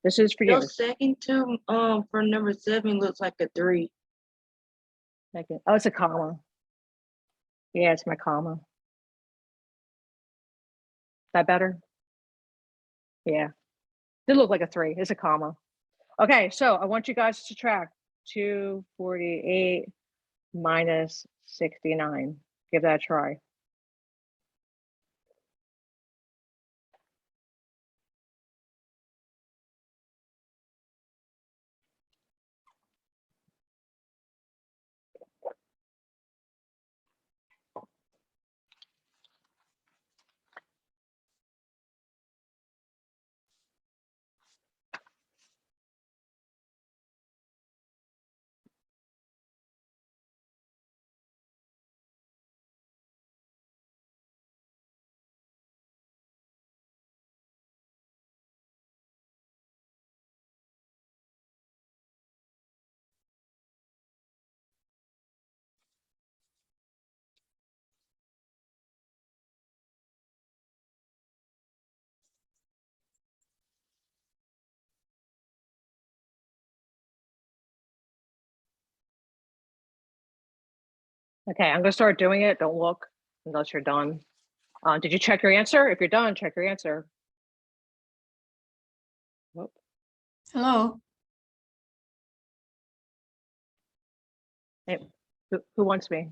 This is for Your you. second two for number 7 looks like a 3. Second. Oh, it's a comma. Yeah, it's my comma. That better? Yeah. Did look like a 3. It's a comma. Okay, so I want you guys to subtract 248 minus 69. Give that a try. Okay, I'm gonna start doing it. Don't look unless you're done. Did you check your answer? If you're done, check your answer. Whoop. Hello. Hey, who wants me?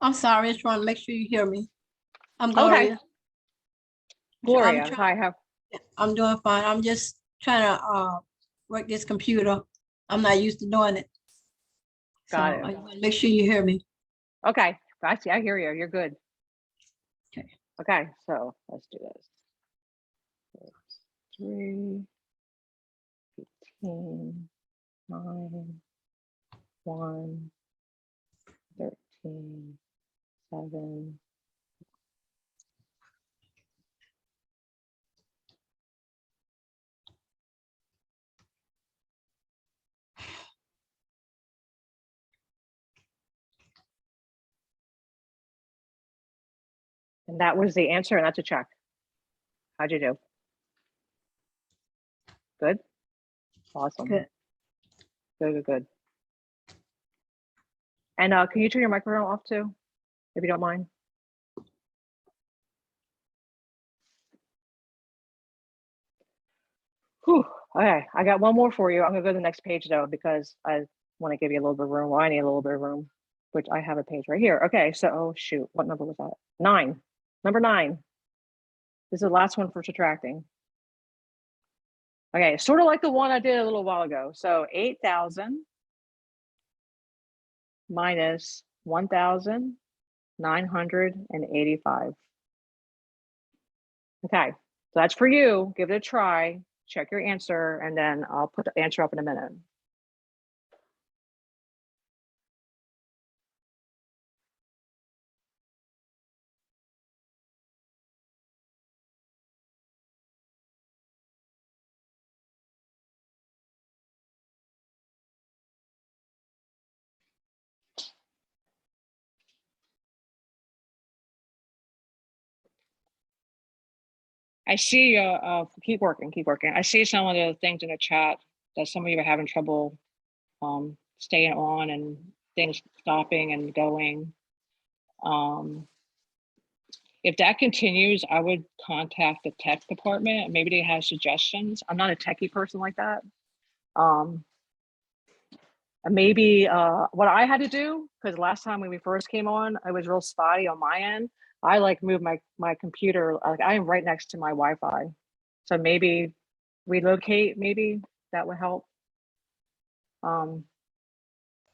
I'm sorry. I just want to make sure you hear me. I'm Okay. Gloria. Gloria, I'm hi. How? I'm doing fine. I'm just trying to work this computer. I'm not used to doing it. Got so it. I want to make sure you hear me. Okay, I see. I hear you. You're good. Okay. Okay, so let's do this. 3, 18, 9, 1, 13, 7. And that was the answer, and that's a check. How'd you do? Good? Awesome. Good. Good. And can you turn your microphone off too, if you don't mind? Whew. Okay, I got one more for you. I'm gonna go to the next page though, because I want to give you a little bit of room. Well, I need a little bit of room, which I have a page right here. Okay, so oh shoot, what number was that? 9. Number 9. This is the last one for subtracting. Okay, sort of like the one I did a little while ago. So 8,000 minus 1,985. Okay, so that's for you. Give it a try. Check your answer, and then I'll put the answer up in a minute. I see, keep working. I see some of the things in the chat that some of you are having trouble staying on and things stopping and going. If that continues, I would contact the tech department. Maybe they have suggestions. I'm not a techie person like that. Maybe what I had to do, because last time when we first came on, I was real spotty on my end. I like moved my computer, like I am right next to my Wi-Fi. So maybe relocate, maybe that would help.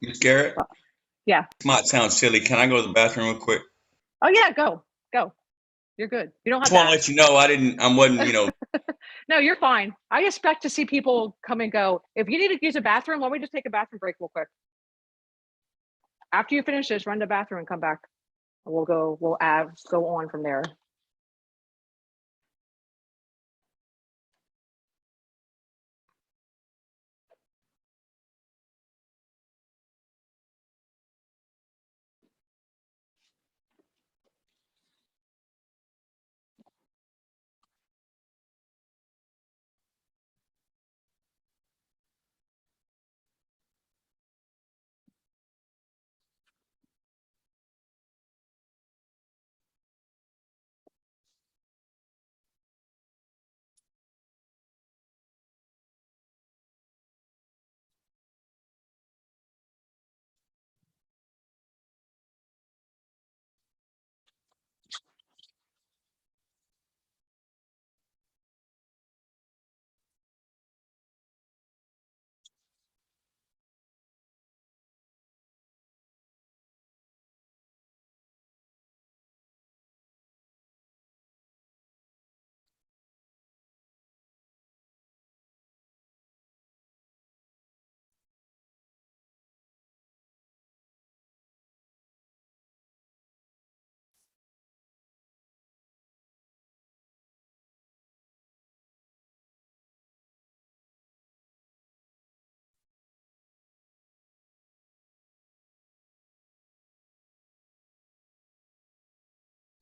Ms. Garrett? Yeah. This might sound silly. Can I go to the bathroom real quick? Oh yeah, go. You're good. You don't have Just want to to let you know I wasn't, No, you're fine. I expect to see people come and go. If you need to use a bathroom, let me just take a bathroom break real quick. After you finish this, run to the bathroom and come back. We'll go on from there.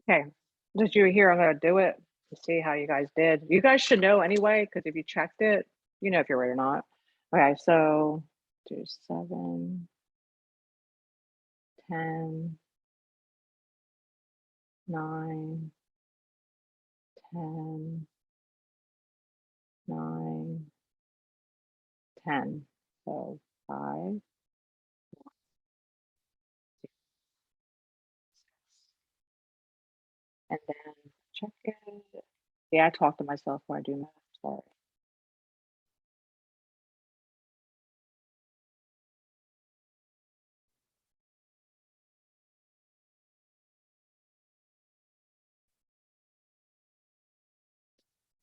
Okay, just you here, I'm gonna do it to see how you guys did. You guys should know anyway, because if you checked it, you know if you're right or not. Okay, so do 7, 10, 9, 10, 9, 10. So 5, and then check it. Yeah, I talk to myself when I do math. Sorry.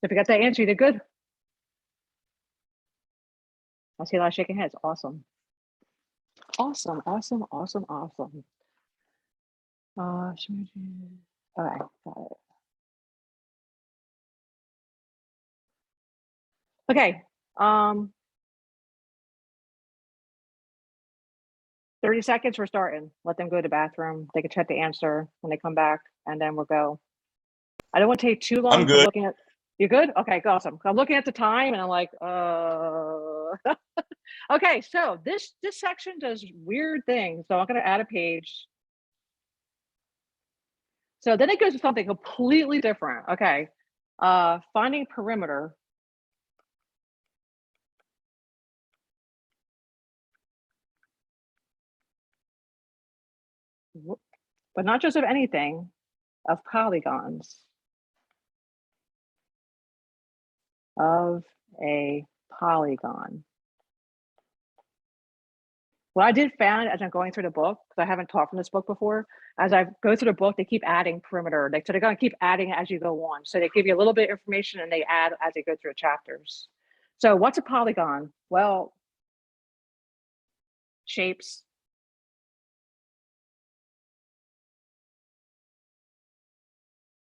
If you got that answer, you did good. I see a lot of shaking heads. Awesome. Awesome, awesome, awesome, awesome. Okay, got it. Okay, 30 seconds, we're starting. Let them go to the bathroom. They can check the answer when they come back, and then we'll go. I don't want to take too long. I'm 'cause good. Looking at you good? Okay, awesome. I'm looking at the time, and I'm like, Okay, so this section does weird things. So I'm gonna add a page. So then it goes to something completely different. Okay, finding perimeter. But not just of anything, of polygons of a polygon. What I did found as I'm going through the book, because I haven't taught from this book before, as I go through the book, they keep adding perimeter. So they're going to keep adding it as you go on. So they give you a little bit of information and they add as they go through the chapters. So what's a polygon? Well, shapes.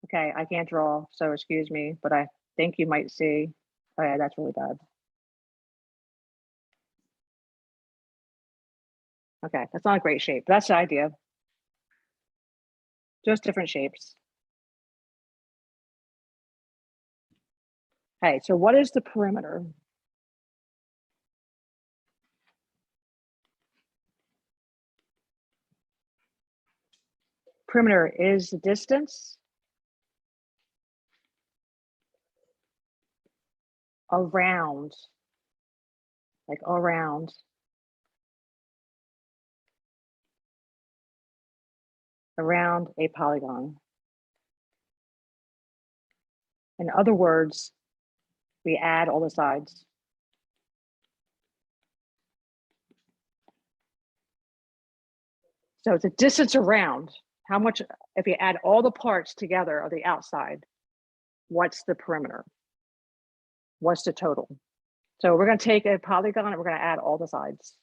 Okay, I can't draw, so excuse me, but I think you might see. Oh yeah, that's really bad. Okay, that's not a great shape. That's the idea. Just different shapes. Okay, so what is the perimeter? Perimeter is the distance around, like around a polygon. In other words, we add all the sides. So it's a distance around. How much, if you add all the parts together of the outside, what's the perimeter? What's the total? So we're going to take a polygon and we're going to add all the sides.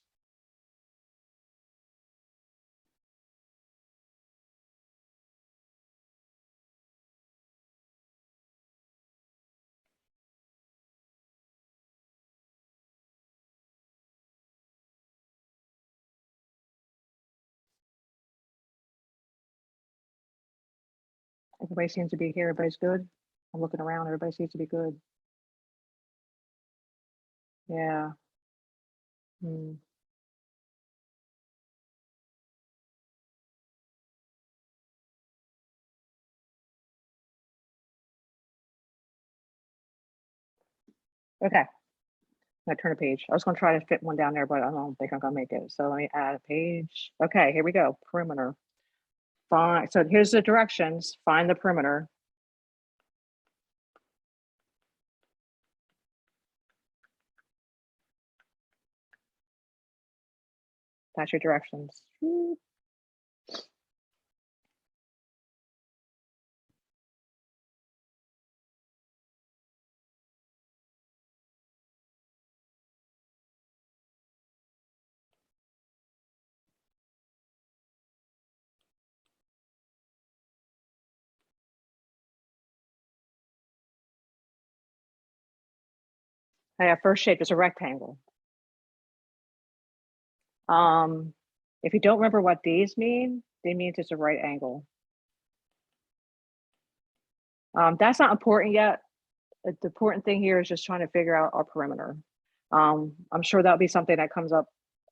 Everybody seems to be here. Everybody's good. I'm looking around. Everybody seems to be good. Yeah. Hmm. Okay. I'm gonna turn a page. I was gonna try to fit one down there, but I don't think I'm gonna make it. So let me add a page. Okay, here we go. Perimeter. Fine. So here's the directions. Find the perimeter. That's your directions. First shape is a rectangle. If you don't remember what these mean, they mean it's a right angle. That's not important yet. The important thing here is just trying to figure out our perimeter. I'm sure that'll be something that comes up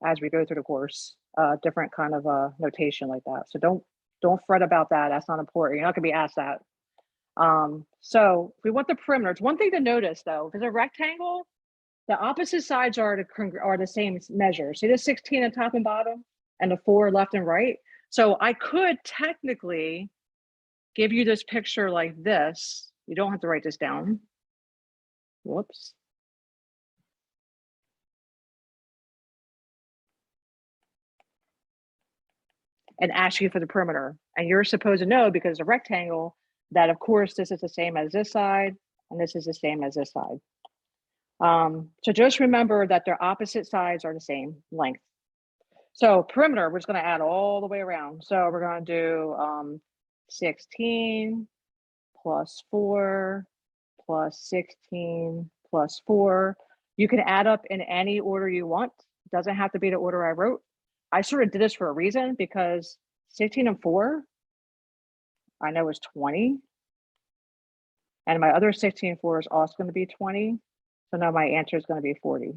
as we go through the course, different kind of notation like that. So don't fret about that. That's not important. You're not gonna be asked that. So we want the perimeter. It's one thing to notice though, because a rectangle, the opposite sides are the same measure. See the 16 at top and bottom and the 4 left and right. So I could technically give you this picture like this. You don't have to write this down. Whoops. And ask you for the perimeter. And you're supposed to know, because a rectangle, that of course this is the same as this side and this is the same as this side. So just remember that their opposite sides are the same length. So perimeter, we're just going to add all the way around. So we're going to do 16 plus 4 plus 16 plus 4. You can add up in any order you want. It doesn't have to be the order I wrote. I sort of did this for a reason, because 16 and 4, I know is 20. And my other 16 and 4 is also going to be 20. So now my answer is going to be 40.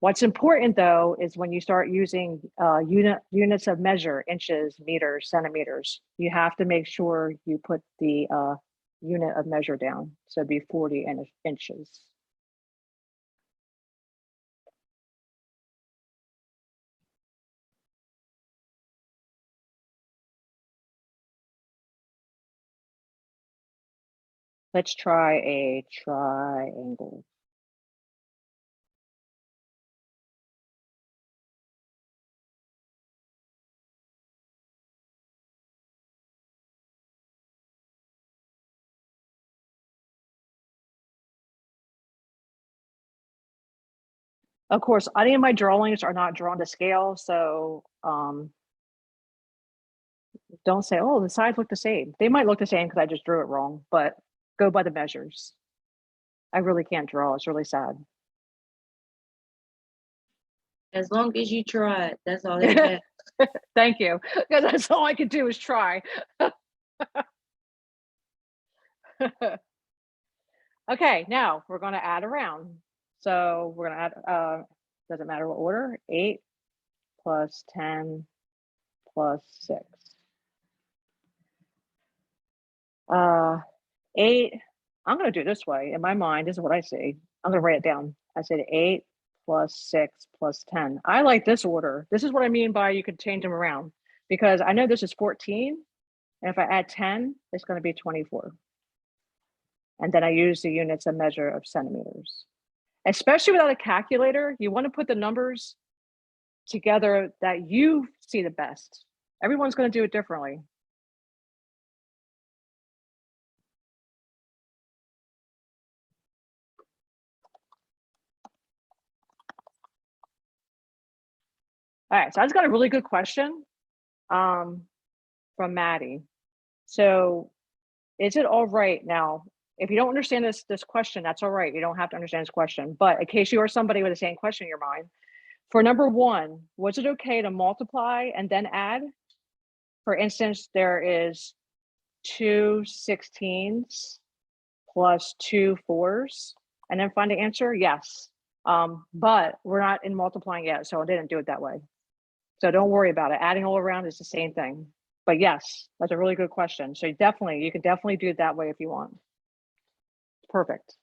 What's important though, is when you start using units of measure, inches, meters, centimeters, you have to make sure you put the unit of measure down. So it'd be 40 inches. Let's try a triangle. Of course, any of my drawings are not drawn to scale, so don't say, oh, the sides look the same. They might look the same because I just drew it wrong, but go by the measures. I really can't draw. It's really sad. As long as you tried, that's all that matters. Thank you, because that's all I can do is try. Okay, now we're going to add around. So we're going to add, doesn't matter what order, 8 plus 10 plus 6. 8, I'm going to do it this way. In my mind, this is what I see. I'm going to write it down. I said 8 plus 6 plus 10. I like this order. This is what I mean by you could change them around, because I know this is 14. And if I add 10, it's going to be 24. And then I use the units of measure of centimeters. Especially without a calculator, you want to put the numbers together that you see the best. Everyone's going to do it differently. All right, so I just got a really good question from Maddie. So is it all right now? If you don't understand this question, that's all right. You don't have to understand this question. But in case you are somebody with the same question in your mind, for number 1, was it okay to multiply and then add? For instance, there is 2 16s plus 2 4s, and then find the answer? Yes. But we're not in multiplying yet, so I didn't do it that way. So don't worry about it. Adding all around is the same thing. But yes, that's a really good question. So you can definitely do it that way if you want. Perfect.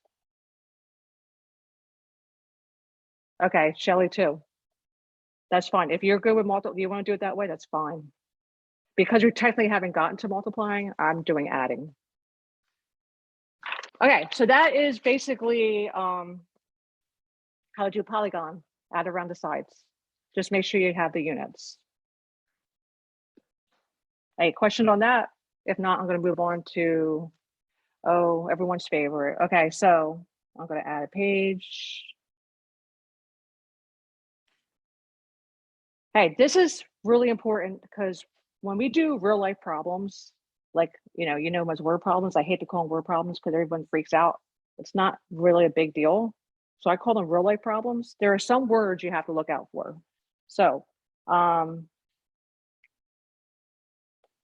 Okay, Shelly too. That's fine. If you're good with you want to do it that way, that's fine. Because we technically haven't gotten to multiplying, I'm doing adding. Okay, so that is basically how to do polygon, add around the sides. Just make sure you have the units. Any question on that? If not, I'm going to move on to, everyone's favorite. Okay, so I'm going to add a page. Hey, this is really important because when we do real life problems, like, you know, as word problems, I hate to call them word problems because everyone freaks out. It's not really a big deal. So I call them real life problems. There are some words you have to look out for. So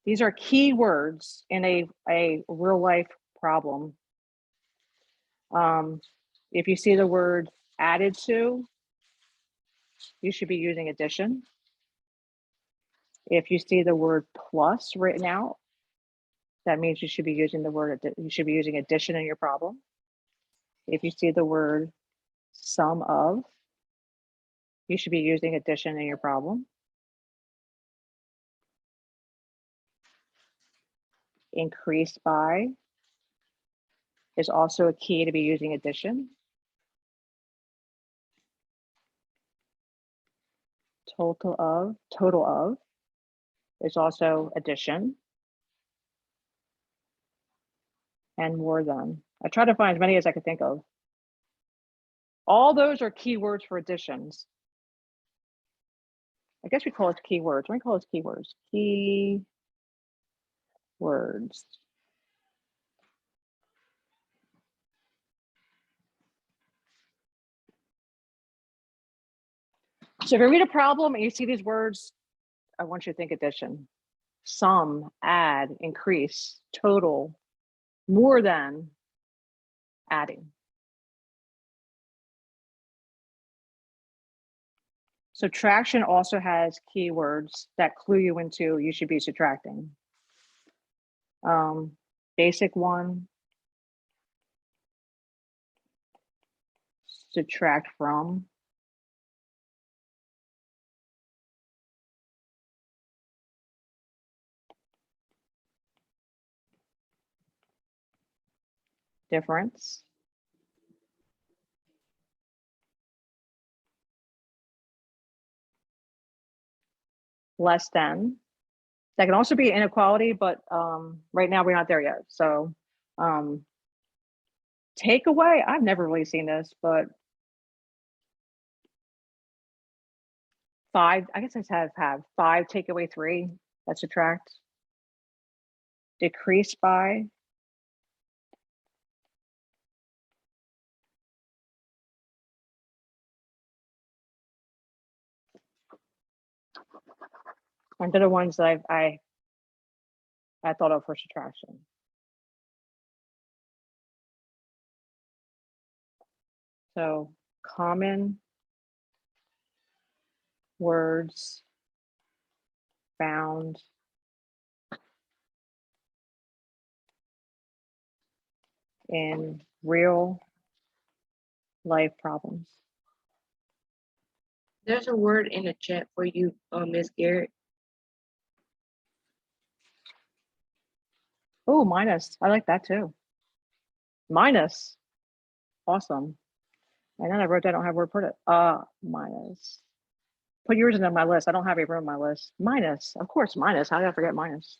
These are key words in a real life problem. If you see the word added to, you should be using addition. If you see the word plus written out, that means you should be using the word, you should be using addition in your problem. If you see the word sum of, you should be using addition in your problem. Increased by is also a key to be using addition. Total of is also addition. And more than. I try to find as many as I could think of. All those are keywords for additions. I guess we call it keywords. Let me call it keywords. Key words. So if you read a problem and you see these words, I want you to think addition. Sum, add, increase, total, more than, adding. Subtraction also has keywords that clue you into you should be subtracting. Basic one, subtract from. Difference. Less than. That can also be inequality, but right now we're not there yet. So take away, I've never really seen this, but 5, I guess I have 5 take away 3, that subtract. Decrease by. And they're the ones that I thought of for subtraction. So common words found in real life problems. There's a word in the chat for you, Miss Garrett. Oh, minus. I like that too. Minus. Awesome. And then I wrote down, I don't have word put it. Minus. Put yours into my list. I don't have a room on my list. Minus. Of course, minus. How did I forget minus?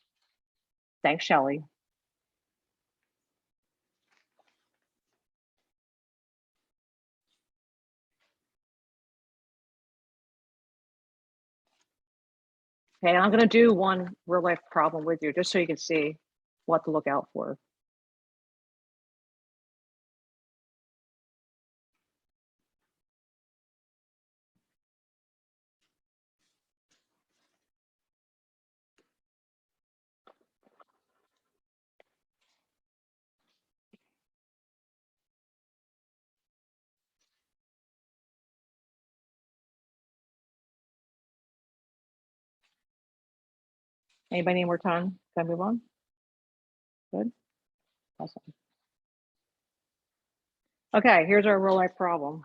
Thanks, Shelly. Okay, I'm gonna do one real life problem with you just so you can see what to look out for. Anybody need more time? Can I move on? Good. Awesome. Okay, here's our real life problem.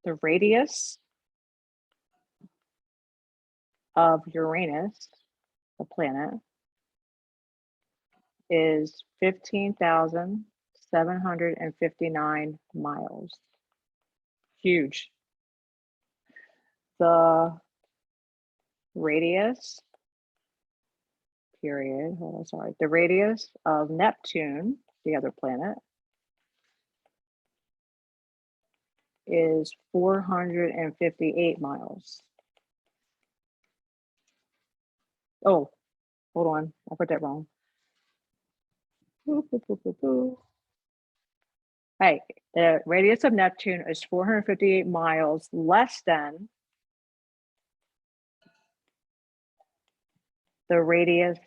The radius of Uranus, the planet, is 15,759 miles. Huge. The radius, period, hold on, sorry. The radius of Neptune, the other planet, is 458 miles. Oh, hold on, I put that wrong. Hey, the radius of Neptune is 458 miles less than the radius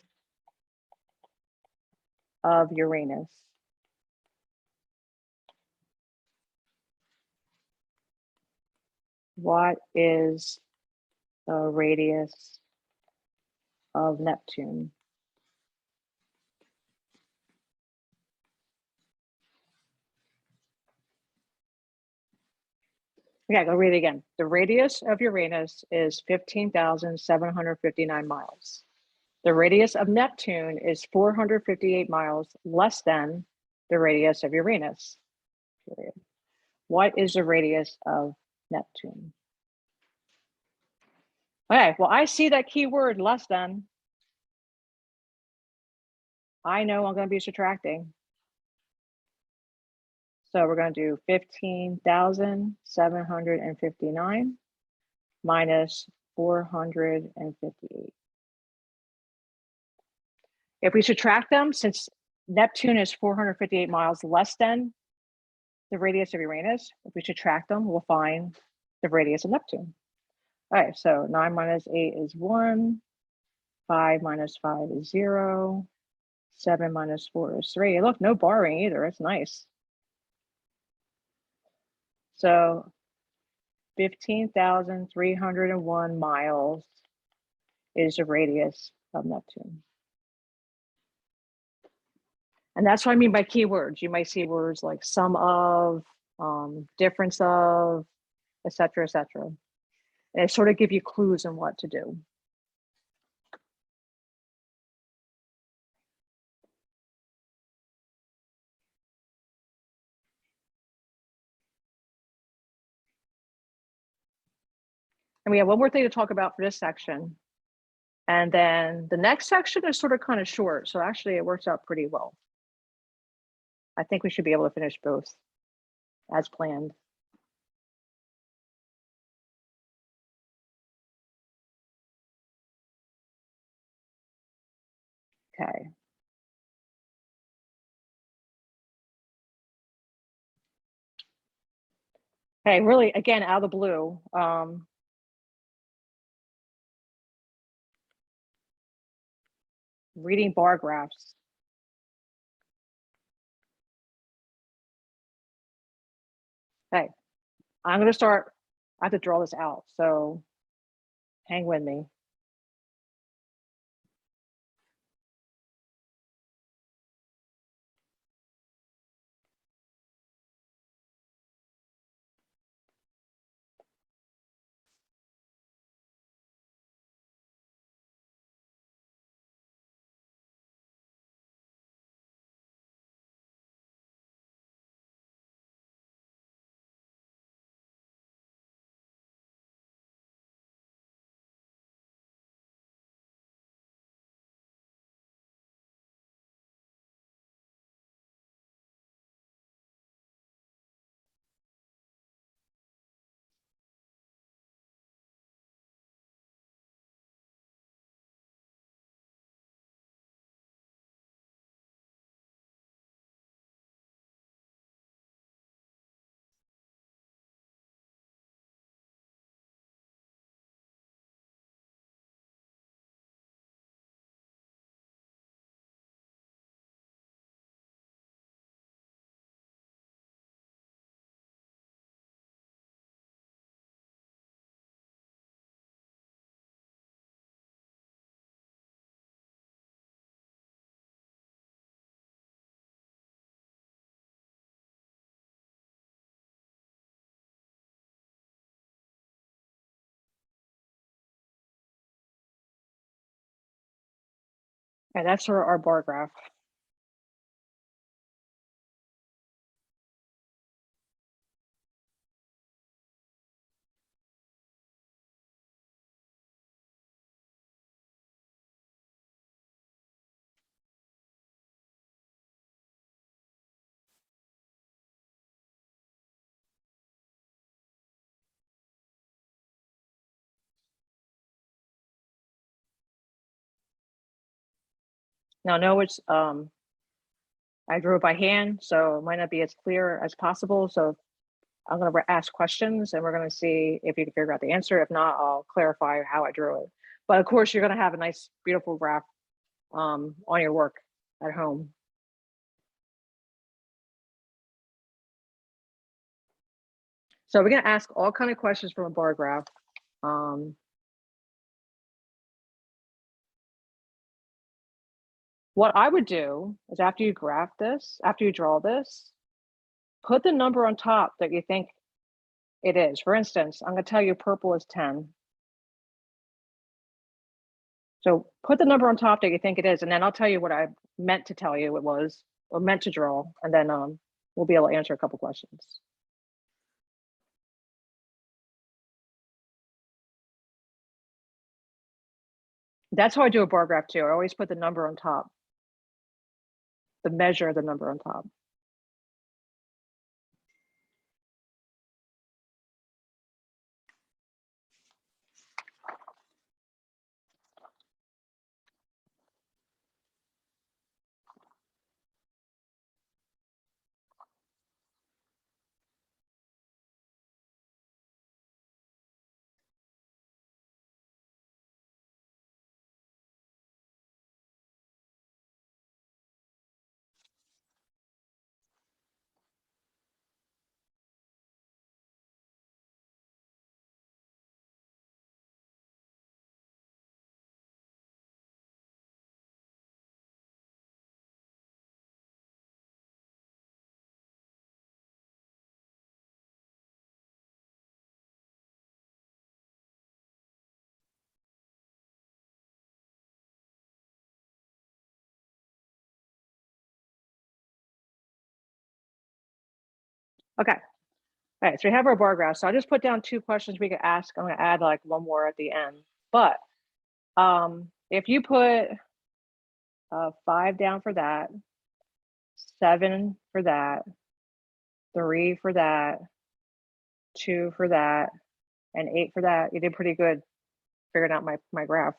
of Uranus. What is the radius of Neptune? Yeah, go read it again. The radius of Uranus is 15,759 miles. The radius of Neptune is 458 miles less than the radius of Uranus. Period. What is the radius of Neptune? Okay, well, I see that keyword less than. I know I'm going to be subtracting. So we're going to do 15,759 minus 458. If we subtract them, since Neptune is 458 miles less than the radius of Uranus, if we subtract them, we'll find the radius of Neptune. All right, so 9 minus 8 is 1, 5 minus 5 is 0, 7 minus 4 is 3. Look, no borrowing either. It's nice. So 15,301 miles is the radius of Neptune. And that's what I mean by keywords. You might see words like sum of, difference of, etc., etc. And they sort of give you clues on what to do. And we have one more thing to talk about for this section. And then the next section is sort of kind of short. So actually it works out pretty well. I think we should be able to finish both as planned. Okay. Hey, really, again, out of the blue, reading bar graphs. Hey, I'm going to start. I have to draw this out, so hang with me. Okay, that's our bar graph. Now, no, it's I drew it by hand, so it might not be as clear as possible. So I'm going to ask questions and we're going to see if you can figure out the answer. If not, I'll clarify how I drew it. But of course, you're going to have a nice, beautiful graph on your work at home. So we're going to ask all kind of questions from a bar graph. What I would do is after you graph this, after you draw this, put the number on top that you think it is. For instance, I'm going to tell you purple is 10. So put the number on top that you think it is, and then I'll tell you what I meant to tell you it was, or meant to draw, and then we'll be able to answer a couple questions. That's how I do a bar graph too. I always put the number on top, the measure of the number on top. Okay. All right, so we have our bar graph. So I just put down 2 questions we could ask. I'm gonna add like 1 more at the end. But if you put 5 down for that, 7 for that, 3 for that, 2 for that, and 8 for that, you did pretty good figuring out my graph.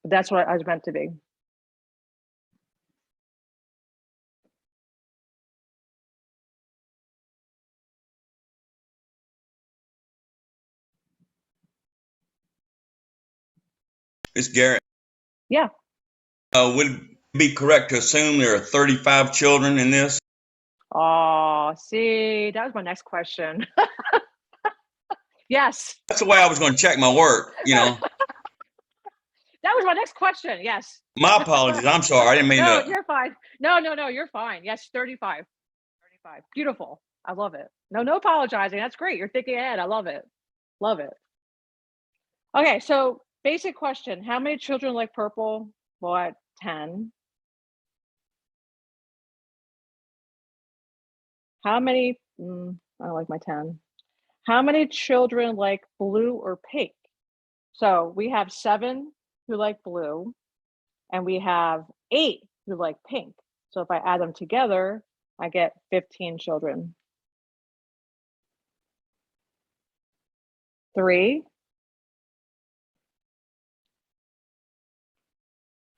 But that's what I was meant to be. Miss Garrett. Yeah. Would it be correct to assume there are 35 children in this? Oh, see, that was my next question. Yes, That's the way I was going to check my work, you know. that was my next question. Yes. My apologies. I'm sorry. I didn't mean No, to. you're fine. No, you're fine. Yes, 35. 35. Beautiful. I love it. No apologizing. That's great. You're thinking ahead. I love it. Love it. Okay, so basic question. How many children like purple? Well, at 10. How many, I don't like my 10. How many children like blue or pink? So we have 7 who like blue, and we have 8 who like pink. So if I add them together, I get 15 children. 3.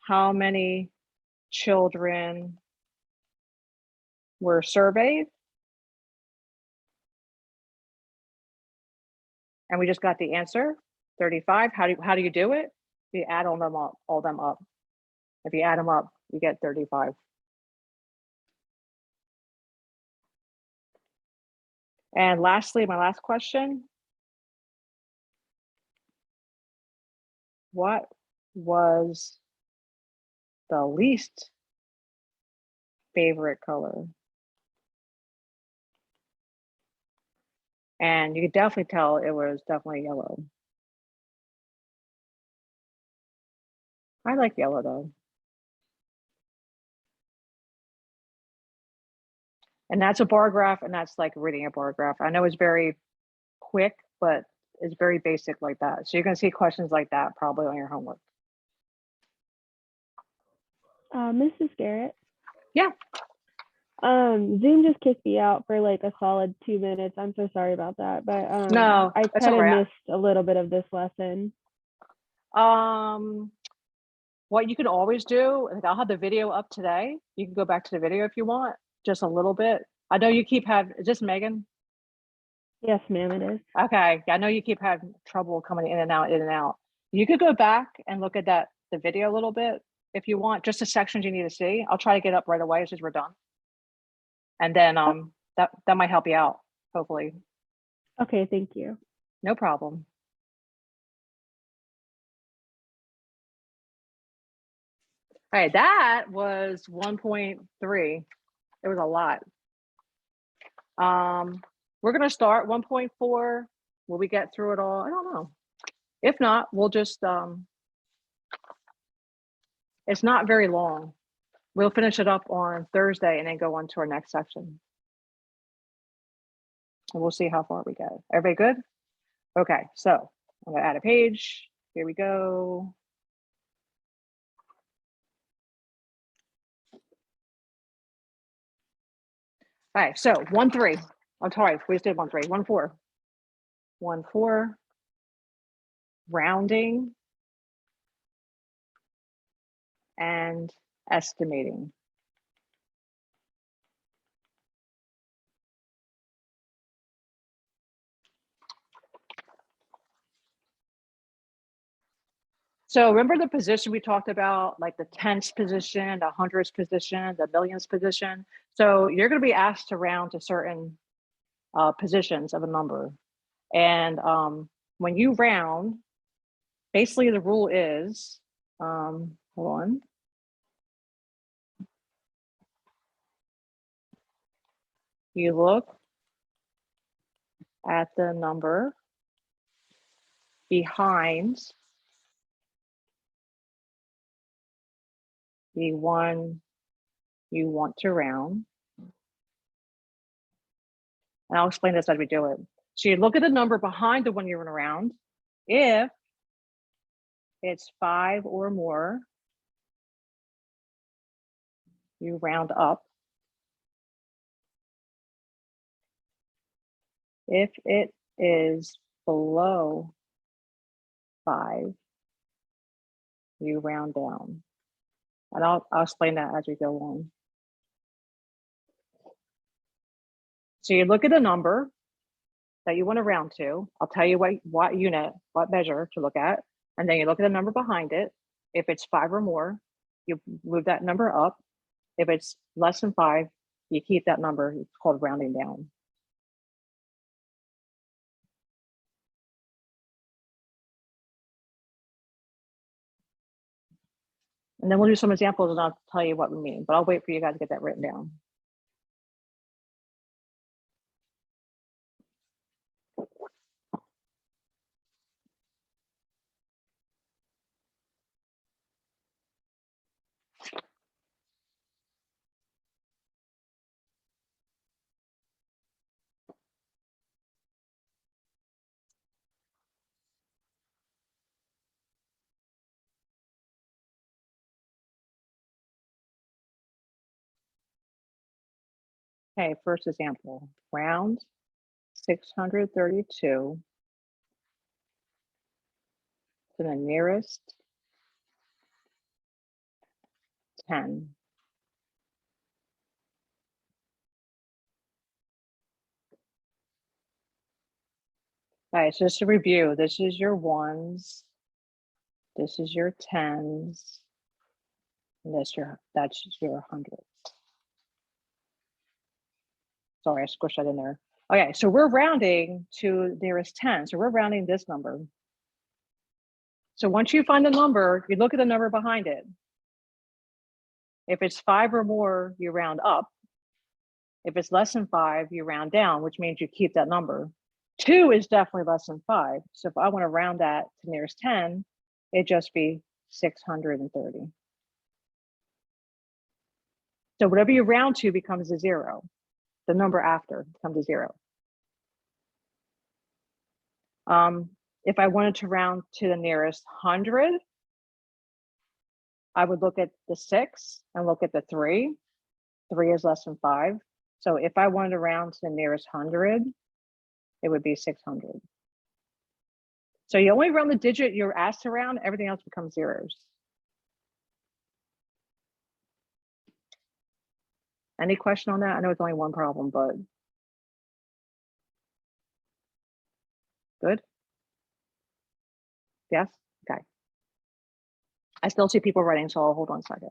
How many children were surveyed? And we just got the answer, 35. How do you do it? You add all them up. If you add them up, you get 35. And lastly, my last question. What was the least favorite color? And you could definitely tell it was definitely yellow. I like yellow though. And that's a bar graph, and that's like reading a bar graph. I know it's very quick, but it's very basic like that. So you're gonna see questions like that probably on your homework. Mrs. Garrett. Yeah. Zoom just kicked me out for like a solid 2 minutes. I'm so sorry about that, but No, I that's kind all of right. missed a little bit of this lesson. what you could always do, like I'll have the video up today. You can go back to the video if you want, just a little bit. I know you keep having, is this Megan? Yes, ma'am, it is. Okay, I know you keep having trouble coming in and out, in and out. You could go back and look at the video a little bit if you want, just the sections you need to see. I'll try to get up right away as soon as we're done. And then that might help you out, hopefully. Okay, thank you. No problem. All right, that was 1.3. It was a lot. We're gonna start 1.4. Will we get through it all? I don't know. If not, we'll just it's not very long. We'll finish it up on Thursday and then go on to our next section. And we'll see how far we get. Everybody good? Okay, so I'm gonna add a page. Here we go. All right, so 1.3. I'm sorry, we just did 1.3. 1.4. 1.4. Rounding and estimating. So remember the position we talked about, like the tenths position, the hundredths position, the millions position. So you're going to be asked to round to certain positions of a number. And when you round, basically the rule is, hold on. You look at the number behind the one you want to round. And I'll explain this as we do it. So you look at the number behind the one you want to round. If it's 5 or more, you round up. If it is below 5, you round down. And I'll explain that as we go on. So you look at a number that you want to round to. I'll tell you what unit, what measure to look at. And then you look at the number behind it. If it's 5 or more, you move that number up. If it's less than 5, you keep that number. It's called rounding down. And then we'll do some examples and I'll tell you what we mean, but I'll wait for you guys to get that written down. Okay, first example, round 632 to the nearest 10. All right, so just to review, this is your ones, this is your tens, and that's your hundreds. Sorry, I squished that in there. Okay, so we're rounding to nearest 10. So we're rounding this number. So once you find the number, you look at the number behind it. If it's 5 or more, you round up. If it's less than 5, you round down, which means you keep that number. 2 is definitely less than 5. So if I want to round that to nearest 10, it'd just be 630. So whatever you round to becomes a 0. The number after becomes a 0. If I wanted to round to the nearest 100, I would look at the 6 and look at the 3. 3 is less than 5. So if I wanted to round to the nearest 100, it would be 600. So you only round the digit you're asked to round, everything else becomes zeros. Any question on that? I know it's only one problem, but. Good? Yes? Okay. I still see people writing, so I'll hold on a second.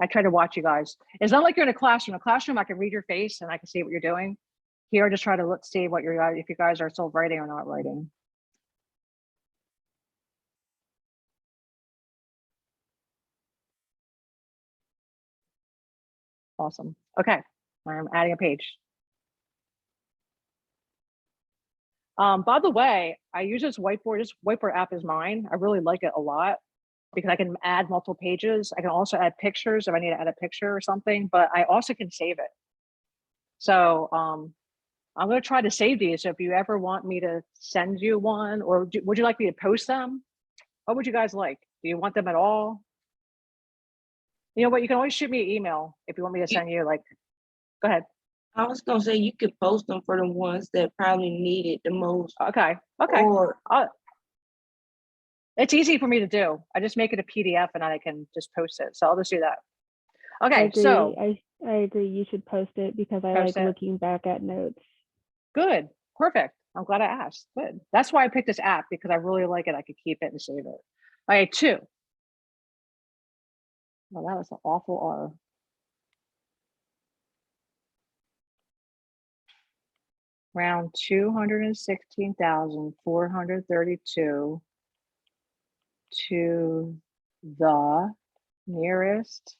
I try to watch you guys. It's not like you're in a classroom. In a classroom, I can read your face and I can see what you're doing. Here, I just try to look, see what you're, if you guys are still writing or not writing. Awesome. Okay, I'm adding a page. By the way, I use this whiteboard. This whiteboard app is mine. I really like it a lot because I can add multiple pages. I can also add pictures if I need to add a picture or something, but I also can save it. So I'm going to try to save these. So if you ever want me to send you one, or would you like me to post them? What would you guys like? Do you want them at all? You know what? You can always shoot me an email if you want me to send you, like, go ahead. I was gonna say you could post them for the ones that probably need it the most. Okay. Okay. Or It's easy for me to do. I just make it a PDF and then I can just post it. So I'll just do that. I Okay. agree. So I agree. You should post it because I Post like it. looking back at notes. good. Perfect. I'm glad I asked. Good. That's why I picked this app, because I really like it. I could keep it and save it. Okay. 2. Well, that was an awful R. Round 216,432 to the nearest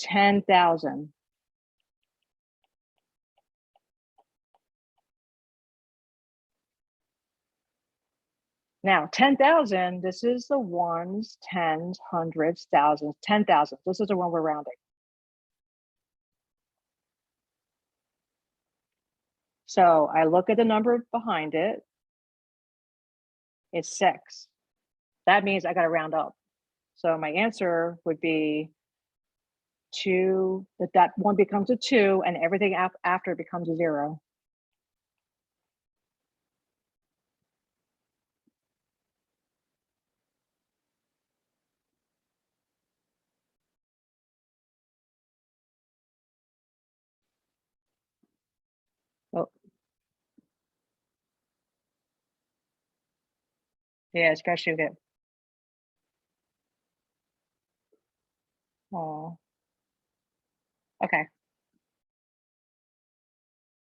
10,000. Now, 10,000, this is the ones, tens, hundreds, thousands, 10,000. This is the one we're rounding. So I look at the number behind it. It's 6. That means I got to round up. So my answer would be 2, that one becomes a 2 and everything after becomes a 0. Oh. Yeah, especially if it. Oh. Okay.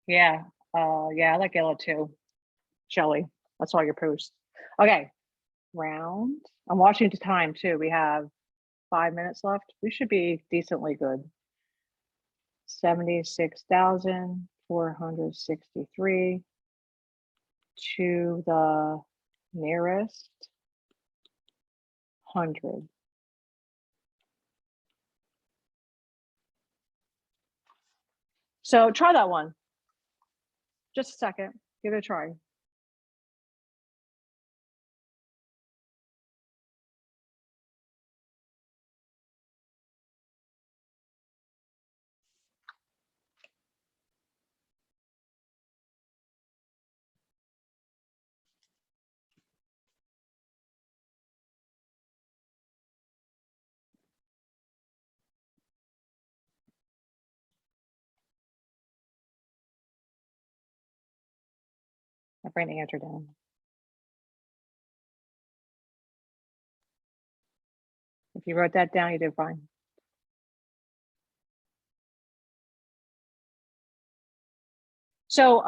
Yeah. Yeah, I like yellow too. Shelly, that's all your posts. Okay. Round. I'm watching the time too. We have 5 minutes left. We should be decently good. 76,463 to the nearest 100. So try that one. Just a second. Give it a try. I bring the answer down. If you wrote that down, you did fine. So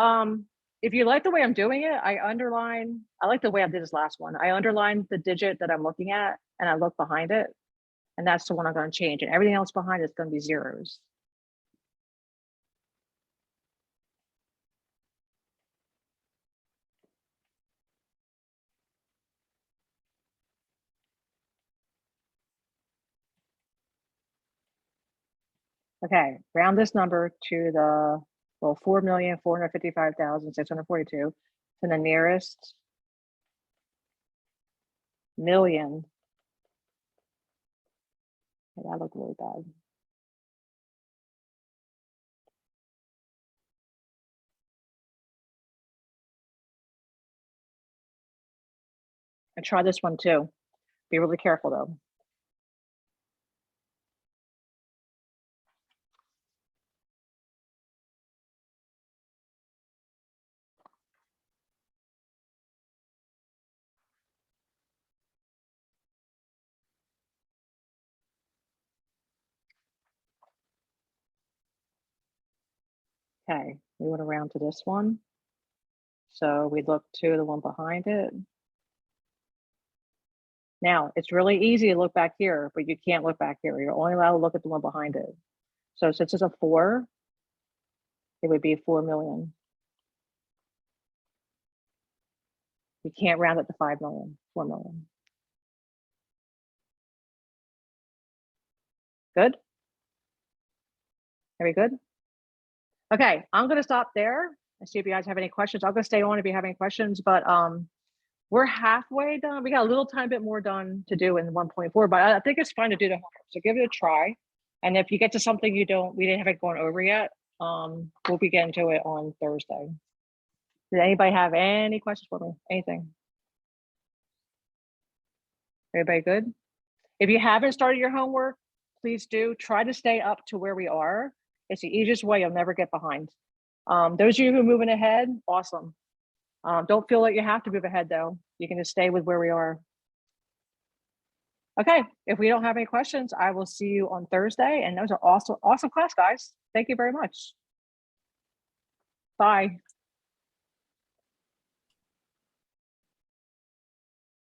if you like the way I'm doing it, I like the way I did this last one. I underlined the digit that I'm looking at and I look behind it. And that's the one I'm going to change. And everything else behind it's going to be zeros. Okay, round this number to the, well, 4,455,642 to the nearest million. Okay, that looked really bad. And try this one too. Be really careful though. Okay, we went around to this one. So we look to the one behind it. Now, it's really easy to look back here, but you can't look back here. You're only allowed to look at the one behind it. So since it's a 4, it would be 4 million. You can't round it to 5 million, 4 million. Good? Are we good? Okay, I'm gonna stop there and see if you guys have any questions. I'm gonna stay on if you have any questions, but we're halfway done. We got a little tiny bit more done to do in 1.4, but I think it's fine to do the homework. So give it a try. And if you get to something we didn't have it going over yet, we'll be getting to it on Thursday. Did anybody have any questions for me? Anything? Everybody good? If you haven't started your homework, please do try to stay up to where we are. It's the easiest way. You'll never get behind. Those of you who are moving ahead, awesome. Don't feel like you have to move ahead though. You can just stay with where we are. Okay, if we don't have any questions, I will see you on Thursday. And those are awesome class, guys. Thank you very much. Bye.